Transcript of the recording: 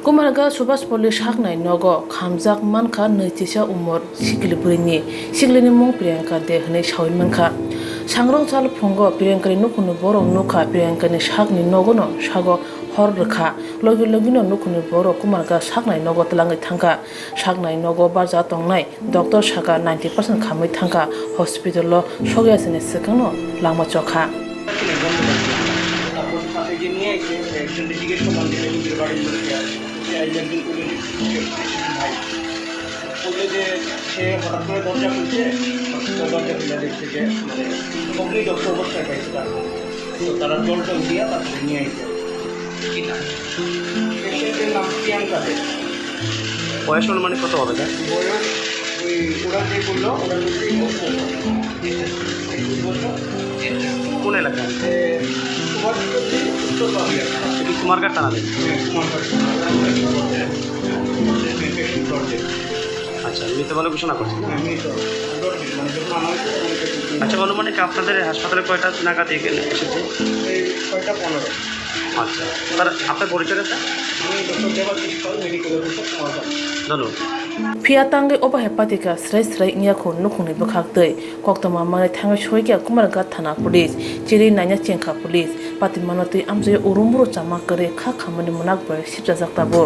Kumarga Subhas Police Haknai Nogo, Kamzak Manka, Nitisha Umor, Sikilibrini, Siglini Mung Priyanka de Hane Shawin Manka. Sangrong Sal Pongo, Priyanka Nukunu Boro Nuka, Priyanka Shakni Nogono, Shago, Horraka, Logino Nukunu Boro, Kumarga Saknai Nogo Talangi Tanka, Saknai Nogo Baza Tongnai, Dr. Shaka 90% Kamui Tanka, Hospital, Shogas in a second, Lama Choka. বললো যে সে হঠাৎ করে দরজা খুলছে, দরজা খুলে দেখছে যে মানে অগ্নিদগ্ধ অবস্থায় পাইছে তাকে। তো তারা জল টল দিয়া তারপরে নিয়ে আসে। কি না পেশেন্টের নাম প্রিয়াঙ্কা দে। বয়স অনুমানিক কত হবে? বয়স ওই ওরা যে বললো ওরা বলতেই কোন এলাকায়? উত্তর কুমারঘাট থানা দেন। আচ্ছা, মৃত বলে ঘোষণা করছেন। আচ্ছা, অনুমানিক আপনাদের হাসপাতালে কয়টা নাগাদ এখানে এসেছে? 6:15। আচ্ছা, স্যার আপনার পরিচয়টা স্যার? আমি ডক্টর দেবাশিস পাল, মেডিকেল অফিসার, কুমারঘাট। ধন্যবাদ। Fiatangi Oba Hepatica, Stray Nyako, Nukuni Bakakte, Koktama Mane Tanga Shoika, Kumargat Thana Police, Chiri Nanya Chenka Police, Patimanoti Amze Urumuru Chamakare, Kakamani Monakboy, Sipazakabo.